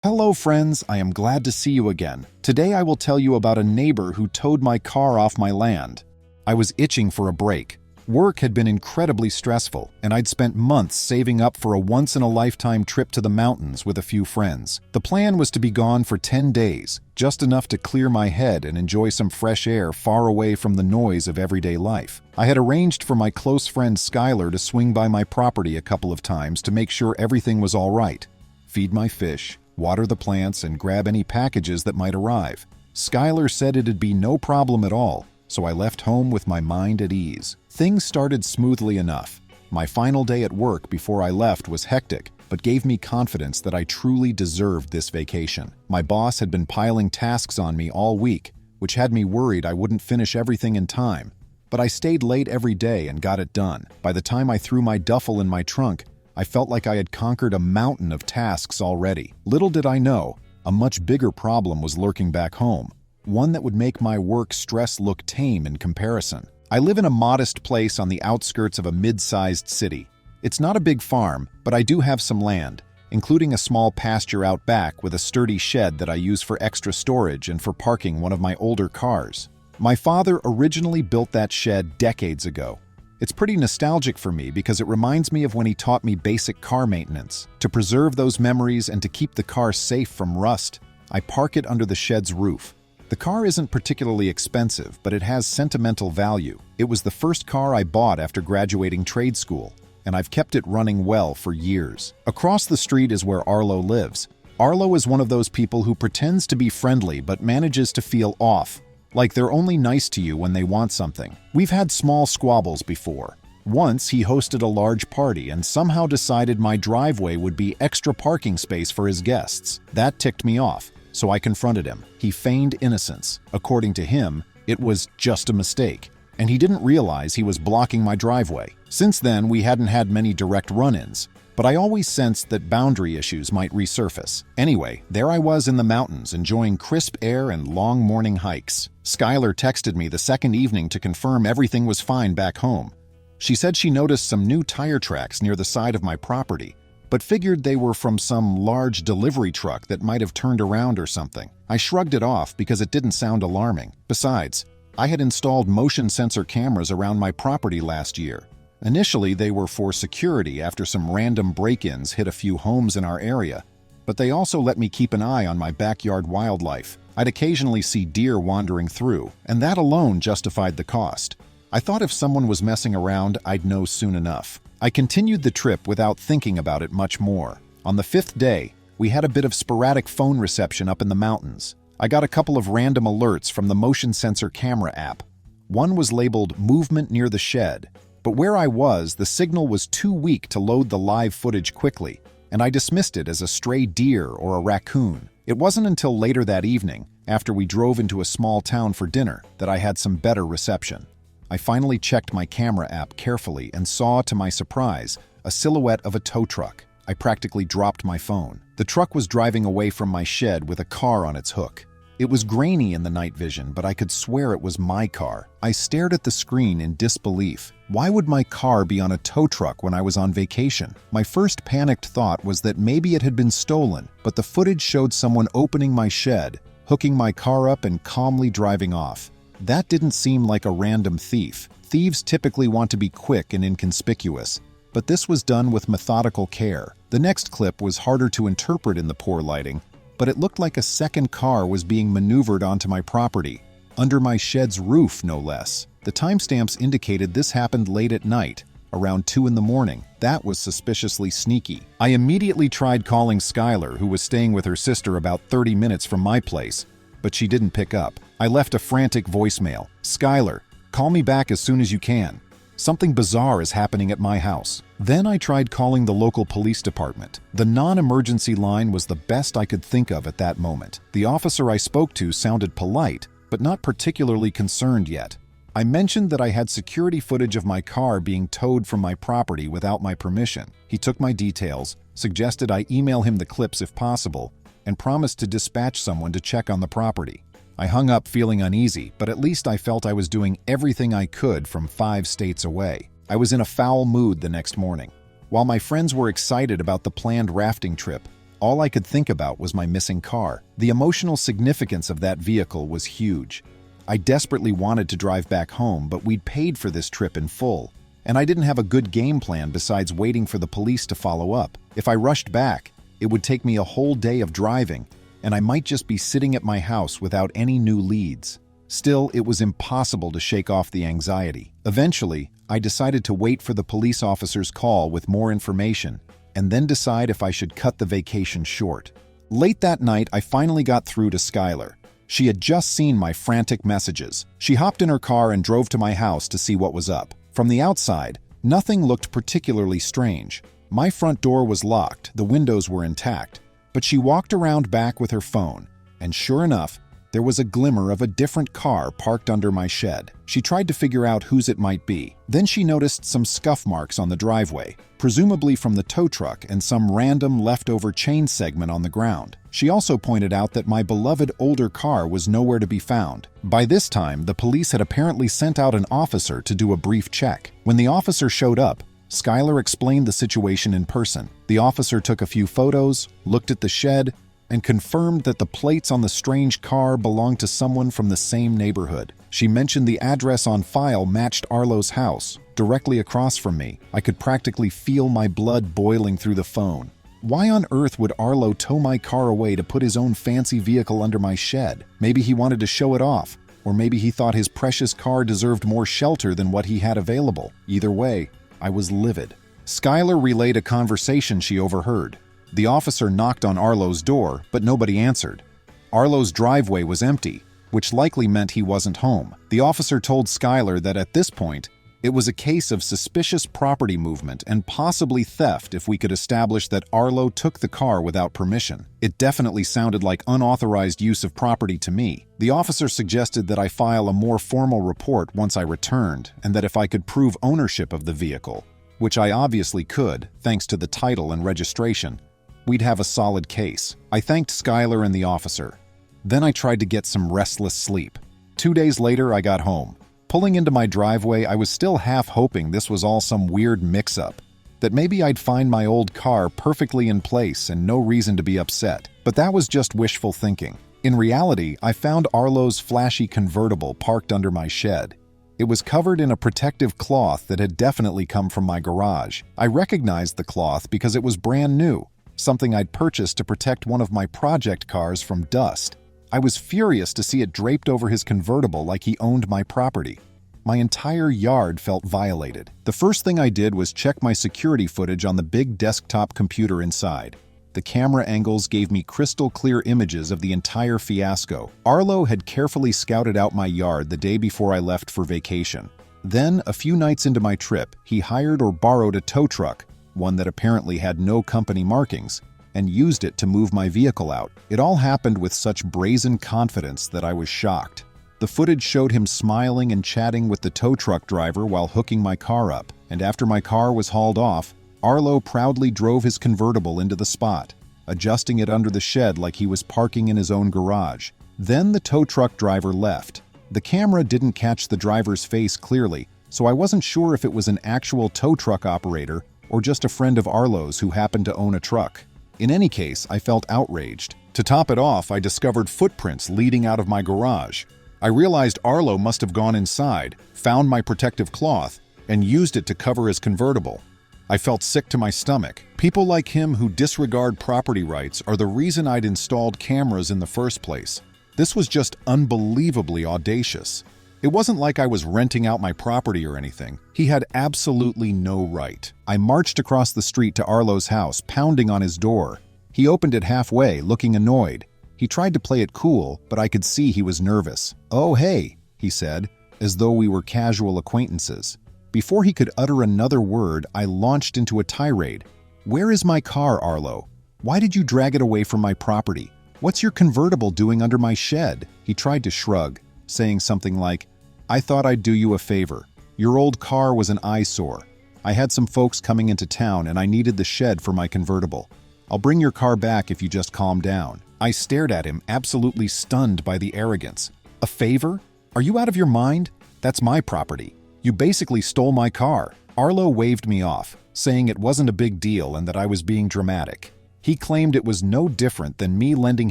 Hello friends, I am glad to see you again. Today I will tell you about a neighbor who towed my car off my land. I was itching for a break. Work had been incredibly stressful, and I'd spent months saving up for a once-in-a-lifetime trip to the mountains with a few friends. The plan was to be gone for 10 days, just enough to clear my head and enjoy some fresh air far away from the noise of everyday life. I had arranged for my close friend Skylar to swing by my property a couple of times to make sure everything was all right. Feed my fish, water the plants, and grab any packages that might arrive. Skylar said it'd be no problem at all, so I left home with my mind at ease. Things started smoothly enough. My final day at work before I left was hectic, but gave me confidence that I truly deserved this vacation. My boss had been piling tasks on me all week, which had me worried I wouldn't finish everything in time. But I stayed late every day and got it done. By the time I threw my duffel in my trunk, I felt like I had conquered a mountain of tasks already. Little did I know, a much bigger problem was lurking back home, one that would make my work stress look tame in comparison. I live in a modest place on the outskirts of a mid-sized city. It's not a big farm, but I do have some land, including a small pasture out back with a sturdy shed that I use for extra storage and for parking one of my older cars. My father originally built that shed decades ago. It's pretty nostalgic for me because it reminds me of when he taught me basic car maintenance. To preserve those memories and to keep the car safe from rust, I park it under the shed's roof. The car isn't particularly expensive, but it has sentimental value. It was the first car I bought after graduating trade school, and I've kept it running well for years. Across the street is where Arlo lives. Arlo is one of those people who pretends to be friendly but manages to feel off, like they're only nice to you when they want something. We've had small squabbles before. Once he hosted a large party and somehow decided my driveway would be extra parking space for his guests. That ticked me off, so I confronted him. He feigned innocence. According to him, it was just a mistake, and he didn't realize he was blocking my driveway. Since then, we hadn't had many direct run-ins, but I always sensed that boundary issues might resurface. Anyway, there I was in the mountains enjoying crisp air and long morning hikes. Skylar texted me the second evening to confirm everything was fine back home. She said she noticed some new tire tracks near the side of my property, but figured they were from some large delivery truck that might have turned around or something. I shrugged it off because it didn't sound alarming. Besides, I had installed motion sensor cameras around my property last year. Initially, they were for security after some random break-ins hit a few homes in our area, but they also let me keep an eye on my backyard wildlife. I'd occasionally see deer wandering through, and that alone justified the cost. I thought if someone was messing around, I'd know soon enough. I continued the trip without thinking about it much more. On the 5th day, we had a bit of sporadic phone reception up in the mountains. I got a couple of random alerts from the motion sensor camera app. One was labeled "Movement near the shed," but where I was, the signal was too weak to load the live footage quickly, and I dismissed it as a stray deer or a raccoon. It wasn't until later that evening, after we drove into a small town for dinner, that I had some better reception. I finally checked my camera app carefully and saw, to my surprise, a silhouette of a tow truck. I practically dropped my phone. The truck was driving away from my shed with a car on its hook. It was grainy in the night vision, but I could swear it was my car. I stared at the screen in disbelief. Why would my car be on a tow truck when I was on vacation? My first panicked thought was that maybe it had been stolen, but the footage showed someone opening my shed, hooking my car up, and calmly driving off. That didn't seem like a random thief. Thieves typically want to be quick and inconspicuous, but this was done with methodical care. The next clip was harder to interpret in the poor lighting, but it looked like a second car was being maneuvered onto my property, under my shed's roof no less. The timestamps indicated this happened late at night, around 2 in the morning. That was suspiciously sneaky. I immediately tried calling Skylar, who was staying with her sister about 30 minutes from my place, but she didn't pick up. I left a frantic voicemail. "Skylar, call me back as soon as you can. Something bizarre is happening at my house." Then I tried calling the local police department. The non-emergency line was the best I could think of at that moment. The officer I spoke to sounded polite, but not particularly concerned yet. I mentioned that I had security footage of my car being towed from my property without my permission. He took my details, suggested I email him the clips if possible, and promised to dispatch someone to check on the property. I hung up feeling uneasy, but at least I felt I was doing everything I could from 5 states away. I was in a foul mood the next morning. While my friends were excited about the planned rafting trip, All I could think about was my missing car. The emotional significance of that vehicle was huge. I desperately wanted to drive back home, but we'd paid for this trip in full, and I didn't have a good game plan besides waiting for the police to follow up. If I rushed back, it would take me a whole day of driving, and I might just be sitting at my house without any new leads. Still, it was impossible to shake off the anxiety. Eventually, I decided to wait for the police officer's call with more information, and then decide if I should cut the vacation short. Late that night, I finally got through to Skylar. She had just seen my frantic messages. She hopped in her car and drove to my house to see what was up. From the outside, nothing looked particularly strange. My front door was locked, the windows were intact, but she walked around back with her phone, and sure enough, there was a glimmer of a different car parked under my shed. She tried to figure out whose it might be. Then she noticed some scuff marks on the driveway, presumably from the tow truck, and some random leftover chain segment on the ground. She also pointed out that my beloved older car was nowhere to be found. By this time, the police had apparently sent out an officer to do a brief check. When the officer showed up, Skylar explained the situation in person. The officer took a few photos, looked at the shed, and confirmed that the plates on the strange car belonged to someone from the same neighborhood. She mentioned the address on file matched Arlo's house, directly across from me. I could practically feel my blood boiling through the phone. Why on earth would Arlo tow my car away to put his own fancy vehicle under my shed? Maybe he wanted to show it off, or maybe he thought his precious car deserved more shelter than what he had available. Either way, I was livid. Skylar relayed a conversation she overheard. The officer knocked on Arlo's door, but nobody answered. Arlo's driveway was empty, which likely meant he wasn't home. The officer told Skylar that at this point, it was a case of suspicious property movement and possibly theft if we could establish that Arlo took the car without permission. It definitely sounded like unauthorized use of property to me. The officer suggested that I file a more formal report once I returned, and that if I could prove ownership of the vehicle, which I obviously could, thanks to the title and registration, we'd have a solid case. I thanked Skylar and the officer. Then I tried to get some restless sleep. 2 days later, I got home. Pulling into my driveway, I was still half hoping this was all some weird mix-up, that maybe I'd find my old car perfectly in place and no reason to be upset. But that was just wishful thinking. In reality, I found Arlo's flashy convertible parked under my shed. It was covered in a protective cloth that had definitely come from my garage. I recognized the cloth because it was brand new, something I'd purchased to protect one of my project cars from dust. I was furious to see it draped over his convertible like he owned my property. My entire yard felt violated. The first thing I did was check my security footage on the big desktop computer inside. The camera angles gave me crystal clear images of the entire fiasco. Arlo had carefully scouted out my yard the day before I left for vacation. Then, a few nights into my trip, he hired or borrowed a tow truck, one that apparently had no company markings, and used it to move my vehicle out. It all happened with such brazen confidence that I was shocked. The footage showed him smiling and chatting with the tow truck driver while hooking my car up, and after my car was hauled off, Arlo proudly drove his convertible into the spot, adjusting it under the shed like he was parking in his own garage. Then the tow truck driver left. The camera didn't catch the driver's face clearly, so I wasn't sure if it was an actual tow truck operator or just a friend of Arlo's who happened to own a truck. In any case, I felt outraged. To top it off, I discovered footprints leading out of my garage. I realized Arlo must have gone inside, found my protective cloth, and used it to cover his convertible. I felt sick to my stomach. People like him who disregard property rights are the reason I'd installed cameras in the first place. This was just unbelievably audacious. It wasn't like I was renting out my property or anything. He had absolutely no right. I marched across the street to Arlo's house, pounding on his door. He opened it halfway, looking annoyed. He tried to play it cool, but I could see he was nervous. "Oh, hey," he said, as though we were casual acquaintances. Before he could utter another word, I launched into a tirade. "Where is my car, Arlo? Why did you drag it away from my property? What's your convertible doing under my shed?" He tried to shrug, saying something like, "I thought I'd do you a favor. Your old car was an eyesore. I had some folks coming into town and I needed the shed for my convertible. I'll bring your car back if you just calm down." I stared at him, absolutely stunned by the arrogance. "A favor? Are you out of your mind? That's my property. You basically stole my car." Arlo waved me off, saying it wasn't a big deal and that I was being dramatic. He claimed it was no different than me lending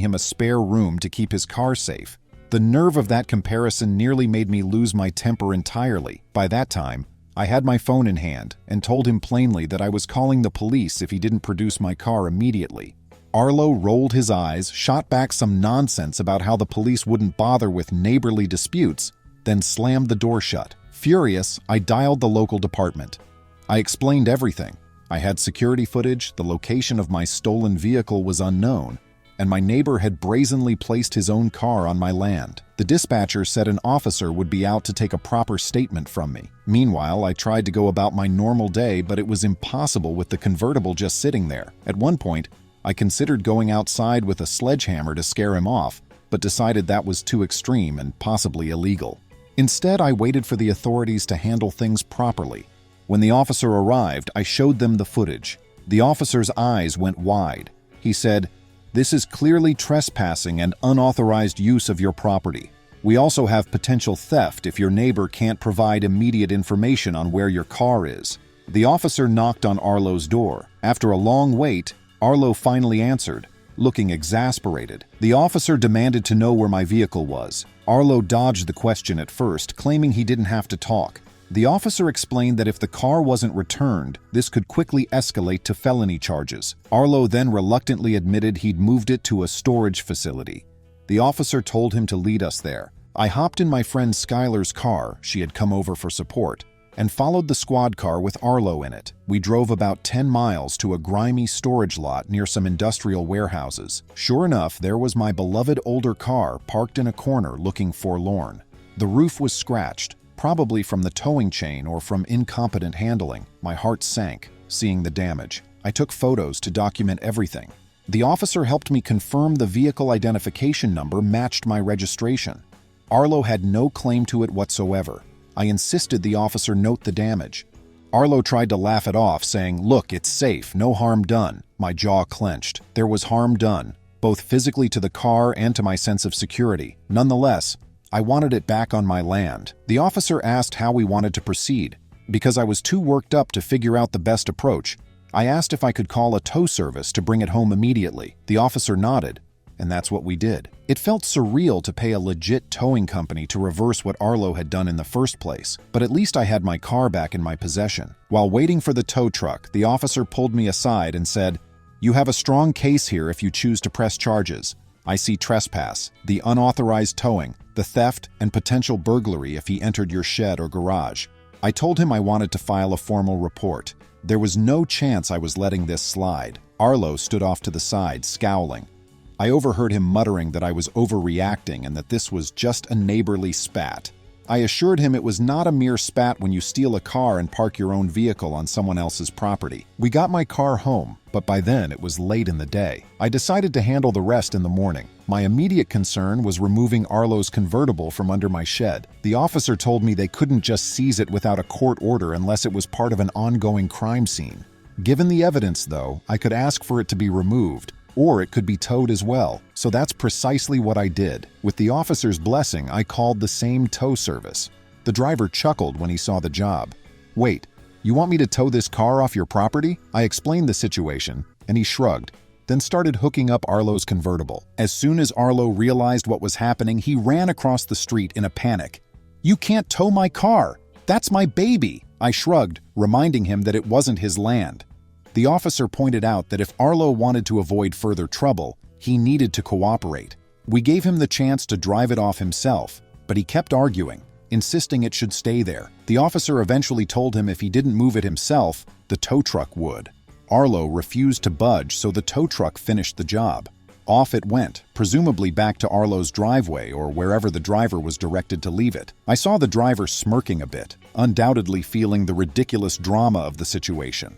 him a spare room to keep his car safe. The nerve of that comparison nearly made me lose my temper entirely. By that time, I had my phone in hand and told him plainly that I was calling the police if he didn't produce my car immediately. Arlo rolled his eyes, shot back some nonsense about how the police wouldn't bother with neighborly disputes, then slammed the door shut. Furious, I dialed the local department. I explained everything. I had security footage, the location of my stolen vehicle was unknown, and my neighbor had brazenly placed his own car on my land. The dispatcher said an officer would be out to take a proper statement from me. Meanwhile, I tried to go about my normal day, but it was impossible with the convertible just sitting there. At one point, I considered going outside with a sledgehammer to scare him off, but decided that was too extreme and possibly illegal. Instead, I waited for the authorities to handle things properly. When the officer arrived, I showed them the footage. The officer's eyes went wide. He said, "This is clearly trespassing and unauthorized use of your property. We also have potential theft if your neighbor can't provide immediate information on where your car is." The officer knocked on Arlo's door. After a long wait, Arlo finally answered, looking exasperated. The officer demanded to know where my vehicle was. Arlo dodged the question at first, claiming he didn't have to talk. The officer explained that if the car wasn't returned, this could quickly escalate to felony charges. Arlo then reluctantly admitted he'd moved it to a storage facility. The officer told him to lead us there. I hopped in my friend Skylar's car, she had come over for support, and followed the squad car with Arlo in it. We drove about 10 miles to a grimy storage lot near some industrial warehouses. Sure enough, there was my beloved older car parked in a corner looking forlorn. The roof was scratched, probably from the towing chain or from incompetent handling. My heart sank, seeing the damage. I took photos to document everything. The officer helped me confirm the vehicle identification number matched my registration. Arlo had no claim to it whatsoever. I insisted the officer note the damage. Arlo tried to laugh it off, saying, "Look, it's safe, no harm done." My jaw clenched. There was harm done, both physically to the car and to my sense of security. Nonetheless, I wanted it back on my land. The officer asked how we wanted to proceed. Because I was too worked up to figure out the best approach, I asked if I could call a tow service to bring it home immediately. The officer nodded, and that's what we did. It felt surreal to pay a legit towing company to reverse what Arlo had done in the first place, but at least I had my car back in my possession. While waiting for the tow truck, the officer pulled me aside and said, "You have a strong case here if you choose to press charges. I see trespass, the unauthorized towing, the theft, and potential burglary if he entered your shed or garage." I told him I wanted to file a formal report. There was no chance I was letting this slide. Arlo stood off to the side, scowling. I overheard him muttering that I was overreacting and that this was just a neighborly spat. I assured him it was not a mere spat when you steal a car and park your own vehicle on someone else's property. We got my car home, but by then it was late in the day. I decided to handle the rest in the morning. My immediate concern was removing Arlo's convertible from under my shed. The officer told me they couldn't just seize it without a court order unless it was part of an ongoing crime scene. Given the evidence, though, I could ask for it to be removed, or it could be towed as well. So that's precisely what I did. With the officer's blessing, I called the same tow service. The driver chuckled when he saw the job. "Wait, you want me to tow this car off your property?" I explained the situation, and he shrugged, then started hooking up Arlo's convertible. As soon as Arlo realized what was happening, he ran across the street in a panic. "You can't tow my car! That's my baby!" I shrugged, reminding him that it wasn't his land. The officer pointed out that if Arlo wanted to avoid further trouble, he needed to cooperate. We gave him the chance to drive it off himself, but he kept arguing, insisting it should stay there. The officer eventually told him if he didn't move it himself, the tow truck would. Arlo refused to budge, so the tow truck finished the job. Off it went, presumably back to Arlo's driveway or wherever the driver was directed to leave it. I saw the driver smirking a bit, undoubtedly feeling the ridiculous drama of the situation.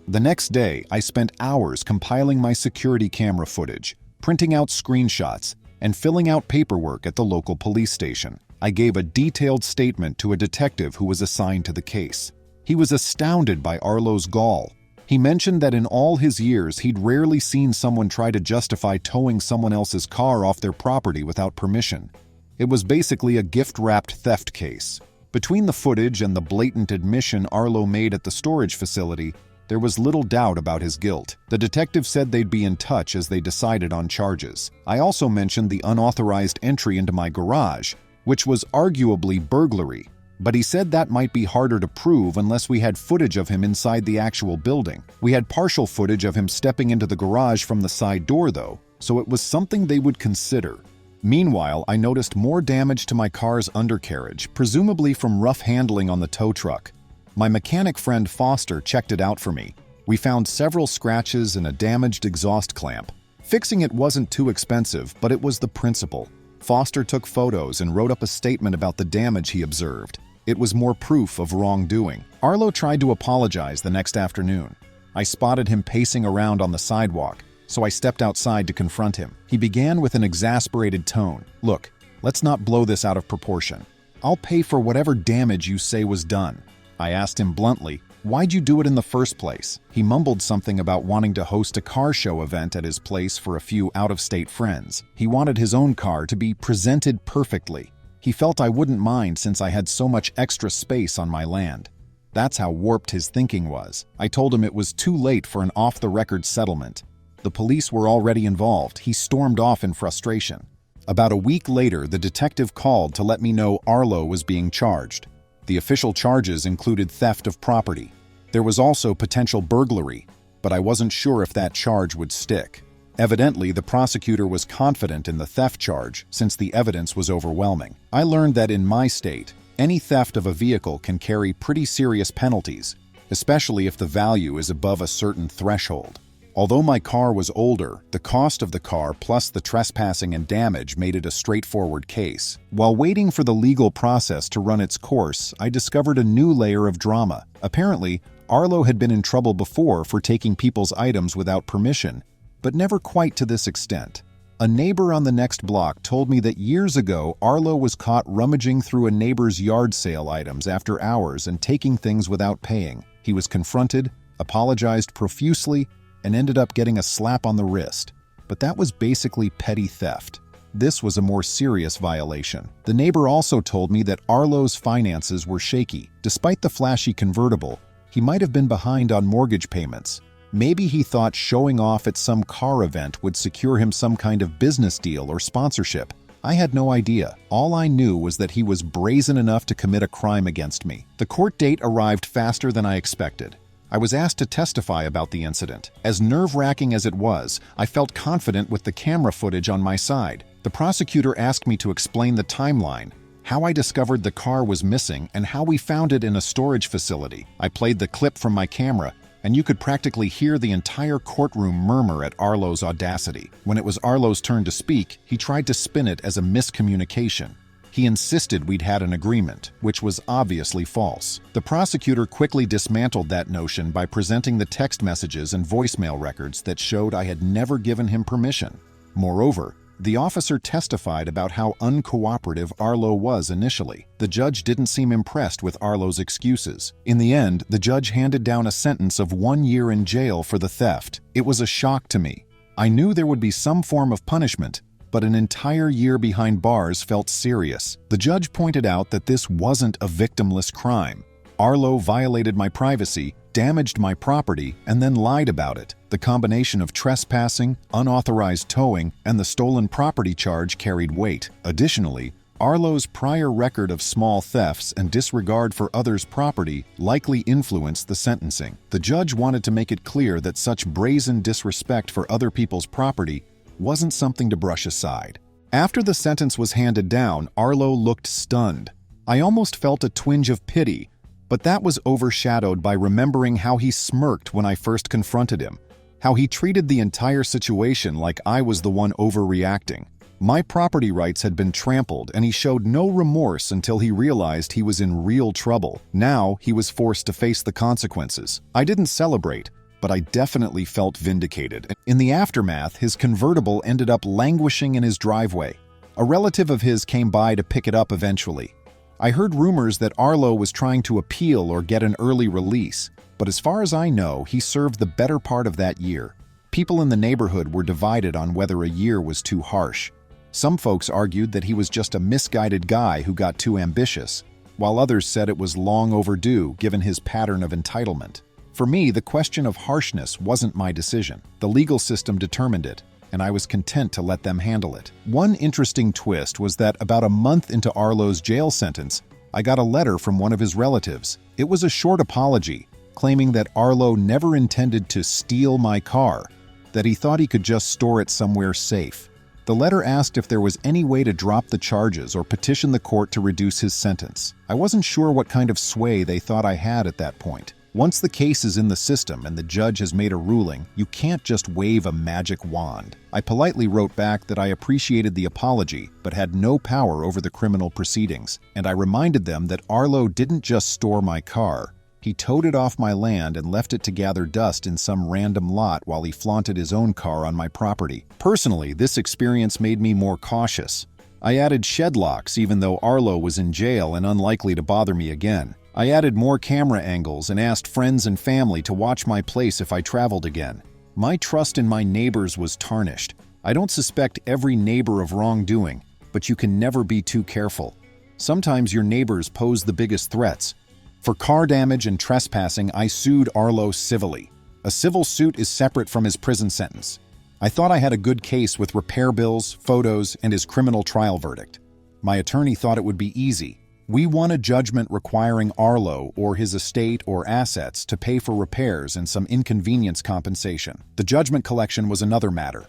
The next day, I spent hours compiling my security camera footage, printing out screenshots, and filling out paperwork at the local police station. I gave a detailed statement to a detective who was assigned to the case. He was astounded by Arlo's gall. He mentioned that in all his years, he'd rarely seen someone try to justify towing someone else's car off their property without permission. It was basically a gift-wrapped theft case. Between the footage and the blatant admission Arlo made at the storage facility, There was little doubt about his guilt. The detective said they'd be in touch as they decided on charges. I also mentioned the unauthorized entry into my garage, which was arguably burglary, but he said that might be harder to prove unless we had footage of him inside the actual building. We had partial footage of him stepping into the garage from the side door though, so it was something they would consider. Meanwhile, I noticed more damage to my car's undercarriage, presumably from rough handling on the tow truck. My mechanic friend Foster checked it out for me. We found several scratches and a damaged exhaust clamp. Fixing it wasn't too expensive, but it was the principle. Foster took photos and wrote up a statement about the damage he observed. It was more proof of wrongdoing. Arlo tried to apologize the next afternoon. I spotted him pacing around on the sidewalk, so I stepped outside to confront him. He began with an exasperated tone. "Look, let's not blow this out of proportion. I'll pay for whatever damage you say was done." I asked him bluntly, "Why'd you do it in the first place?" He mumbled something about wanting to host a car show event at his place for a few out-of-state friends. He wanted his own car to be presented perfectly. He felt I wouldn't mind since I had so much extra space on my land. That's how warped his thinking was. I told him it was too late for an off-the-record settlement. The police were already involved. He stormed off in frustration. About a week later, the detective called to let me know Arlo was being charged. The official charges included theft of property. There was also potential burglary, but I wasn't sure if that charge would stick. Evidently, the prosecutor was confident in the theft charge since the evidence was overwhelming. I learned that in my state, any theft of a vehicle can carry pretty serious penalties, especially if the value is above a certain threshold. Although my car was older, the cost of the car plus the trespassing and damage made it a straightforward case. While waiting for the legal process to run its course, I discovered a new layer of drama. Apparently, Arlo had been in trouble before for taking people's items without permission, but never quite to this extent. A neighbor on the next block told me that years ago, Arlo was caught rummaging through a neighbor's yard sale items after hours and taking things without paying. He was confronted, apologized profusely, and ended up getting a slap on the wrist. But that was basically petty theft. This was a more serious violation. The neighbor also told me that Arlo's finances were shaky. Despite the flashy convertible, he might have been behind on mortgage payments. Maybe he thought showing off at some car event would secure him some kind of business deal or sponsorship. I had no idea. All I knew was that he was brazen enough to commit a crime against me. The court date arrived faster than I expected. I was asked to testify about the incident. As nerve-wracking as it was, I felt confident with the camera footage on my side. The prosecutor asked me to explain the timeline, how I discovered the car was missing, and how we found it in a storage facility. I played the clip from my camera, and you could practically hear the entire courtroom murmur at Arlo's audacity. When it was Arlo's turn to speak, he tried to spin it as a miscommunication. He insisted we'd had an agreement, which was obviously false. The prosecutor quickly dismantled that notion by presenting the text messages and voicemail records that showed I had never given him permission. Moreover, the officer testified about how uncooperative Arlo was initially. The judge didn't seem impressed with Arlo's excuses. In the end, the judge handed down a sentence of 1 year in jail for the theft. It was a shock to me. I knew there would be some form of punishment, but an entire year behind bars felt serious. The judge pointed out that this wasn't a victimless crime. Arlo violated my privacy, damaged my property, and then lied about it. The combination of trespassing, unauthorized towing, and the stolen property charge carried weight. Additionally, Arlo's prior record of small thefts and disregard for others' property likely influenced the sentencing. The judge wanted to make it clear that such brazen disrespect for other people's property wasn't something to brush aside. After the sentence was handed down, Arlo looked stunned. I almost felt a twinge of pity, but that was overshadowed by remembering how he smirked when I first confronted him, how he treated the entire situation like I was the one overreacting. My property rights had been trampled, and he showed no remorse until he realized he was in real trouble. Now he was forced to face the consequences. I didn't celebrate, but I definitely felt vindicated. In the aftermath, his convertible ended up languishing in his driveway. A relative of his came by to pick it up eventually. I heard rumors that Arlo was trying to appeal or get an early release, but as far as I know, he served the better part of that year. People in the neighborhood were divided on whether a year was too harsh. Some folks argued that he was just a misguided guy who got too ambitious, while others said it was long overdue given his pattern of entitlement. For me, the question of harshness wasn't my decision. The legal system determined it, and I was content to let them handle it. One interesting twist was that about a month into Arlo's jail sentence, I got a letter from one of his relatives. It was a short apology, claiming that Arlo never intended to steal my car, that he thought he could just store it somewhere safe. The letter asked if there was any way to drop the charges or petition the court to reduce his sentence. I wasn't sure what kind of sway they thought I had at that point. Once the case is in the system and the judge has made a ruling, you can't just wave a magic wand. I politely wrote back that I appreciated the apology, but had no power over the criminal proceedings, and I reminded them that Arlo didn't just store my car. He towed it off my land and left it to gather dust in some random lot while he flaunted his own car on my property. Personally, this experience made me more cautious. I added shed locks even though Arlo was in jail and unlikely to bother me again. I added more camera angles and asked friends and family to watch my place if I traveled again. My trust in my neighbors was tarnished. I don't suspect every neighbor of wrongdoing, but you can never be too careful. Sometimes your neighbors pose the biggest threats. For car damage and trespassing, I sued Arlo civilly. A civil suit is separate from his prison sentence. I thought I had a good case with repair bills, photos, and his criminal trial verdict. My attorney thought it would be easy. We won a judgment requiring Arlo or his estate or assets to pay for repairs and some inconvenience compensation. The judgment collection was another matter.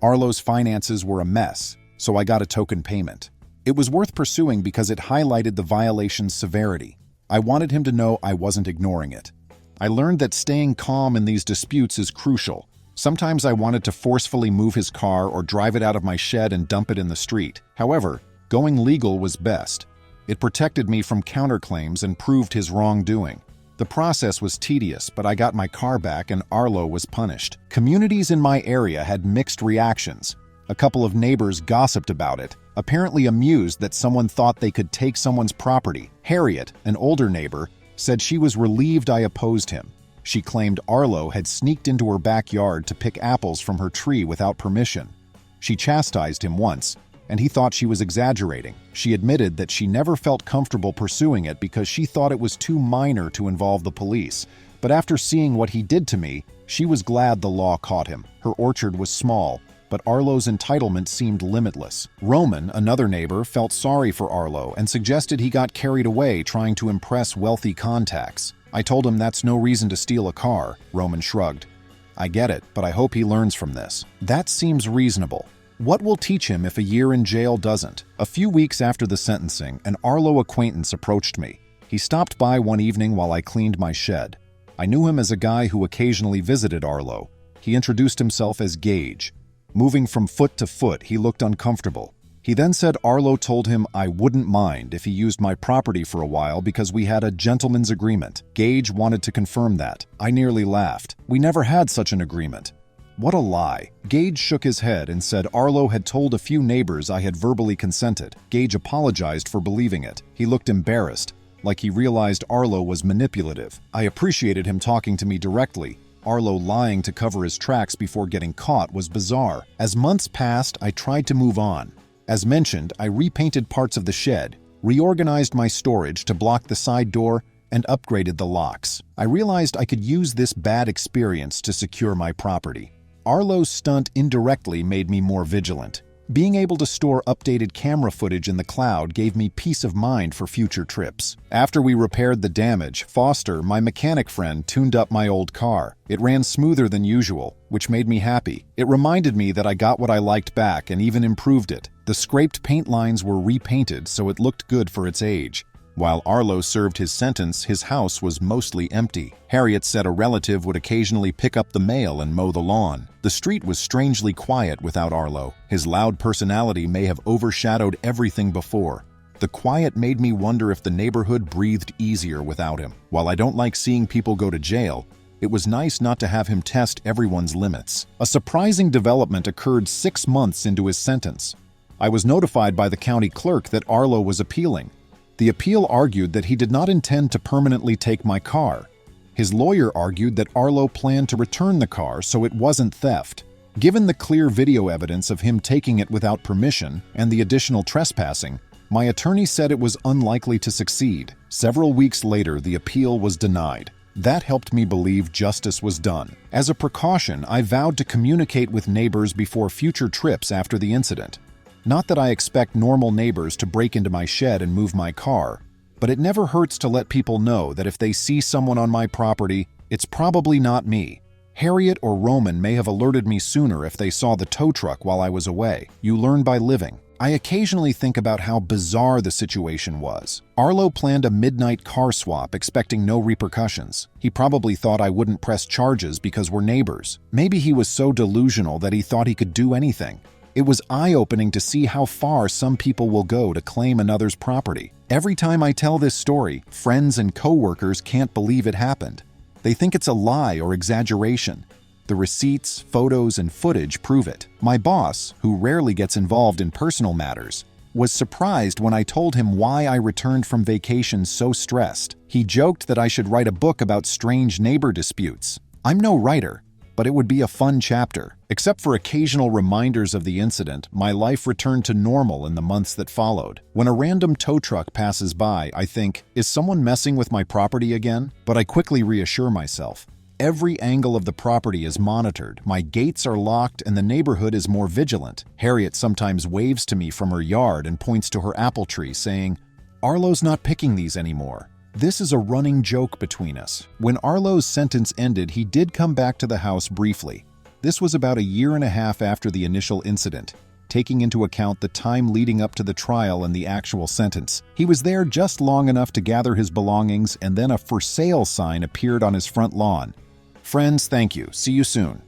Arlo's finances were a mess, so I got a token payment. It was worth pursuing because it highlighted the violation's severity. I wanted him to know I wasn't ignoring it. I learned that staying calm in these disputes is crucial. Sometimes I wanted to forcefully move his car or drive it out of my shed and dump it in the street. However, going legal was best. It protected me from counterclaims and proved his wrongdoing. The process was tedious, but I got my car back and Arlo was punished. Communities in my area had mixed reactions. A couple of neighbors gossiped about it, apparently amused that someone thought they could take someone's property. Harriet, an older neighbor, said she was relieved I opposed him. She claimed Arlo had sneaked into her backyard to pick apples from her tree without permission. She chastised him once, and he thought she was exaggerating. She admitted that she never felt comfortable pursuing it because she thought it was too minor to involve the police. But after seeing what he did to me, she was glad the law caught him. Her orchard was small, but Arlo's entitlement seemed limitless. Roman, another neighbor, felt sorry for Arlo and suggested he got carried away trying to impress wealthy contacts. I told him that's no reason to steal a car. Roman shrugged. I get it, but I hope he learns from this. That seems reasonable. What will teach him if a year in jail doesn't? A few weeks after the sentencing, an Arlo acquaintance approached me. He stopped by one evening while I cleaned my shed. I knew him as a guy who occasionally visited Arlo. He introduced himself as Gage. Moving from foot to foot, he looked uncomfortable. He then said Arlo told him I wouldn't mind if he used my property for a while because we had a gentleman's agreement. Gage wanted to confirm that. I nearly laughed. We never had such an agreement. What a lie. Gage shook his head and said Arlo had told a few neighbors I had verbally consented. Gage apologized for believing it. He looked embarrassed, like he realized Arlo was manipulative. I appreciated him talking to me directly. Arlo lying to cover his tracks before getting caught was bizarre. As months passed, I tried to move on. As mentioned, I repainted parts of the shed, reorganized my storage to block the side door, and upgraded the locks. I realized I could use this bad experience to secure my property. Arlo's stunt indirectly made me more vigilant. Being able to store updated camera footage in the cloud gave me peace of mind for future trips. After we repaired the damage, Foster, my mechanic friend, tuned up my old car. It ran smoother than usual, which made me happy. It reminded me that I got what I liked back and even improved it. The scraped paint lines were repainted so it looked good for its age. While Arlo served his sentence, his house was mostly empty. Harriet said a relative would occasionally pick up the mail and mow the lawn. The street was strangely quiet without Arlo. His loud personality may have overshadowed everything before. The quiet made me wonder if the neighborhood breathed easier without him. While I don't like seeing people go to jail, it was nice not to have him test everyone's limits. A surprising development occurred 6 months into his sentence. I was notified by the county clerk that Arlo was appealing. The appeal argued that he did not intend to permanently take my car. His lawyer argued that Arlo planned to return the car, so it wasn't theft. Given the clear video evidence of him taking it without permission and the additional trespassing, my attorney said it was unlikely to succeed. Several weeks later, the appeal was denied. That helped me believe justice was done. As a precaution, I vowed to communicate with neighbors before future trips after the incident. Not that I expect normal neighbors to break into my shed and move my car, but it never hurts to let people know that if they see someone on my property, it's probably not me. Harriet or Roman may have alerted me sooner if they saw the tow truck while I was away. You learn by living. I occasionally think about how bizarre the situation was. Arlo planned a midnight car swap expecting no repercussions. He probably thought I wouldn't press charges because we're neighbors. Maybe he was so delusional that he thought he could do anything. It was eye-opening to see how far some people will go to claim another's property. Every time I tell this story, friends and coworkers can't believe it happened. They think it's a lie or exaggeration. The receipts, photos, and footage prove it. My boss, who rarely gets involved in personal matters, was surprised when I told him why I returned from vacation so stressed. He joked that I should write a book about strange neighbor disputes. I'm no writer, but it would be a fun chapter. Except for occasional reminders of the incident, my life returned to normal in the months that followed. When a random tow truck passes by, I think, is someone messing with my property again? But I quickly reassure myself. Every angle of the property is monitored, my gates are locked, and the neighborhood is more vigilant. Harriet sometimes waves to me from her yard and points to her apple tree, saying, "Arlo's not picking these anymore." This is a running joke between us. When Arlo's sentence ended, he did come back to the house briefly. This was about a year and a half after the initial incident, taking into account the time leading up to the trial and the actual sentence. He was there just long enough to gather his belongings, and then a "for sale" sign appeared on his front lawn. Friends, thank you. See you soon.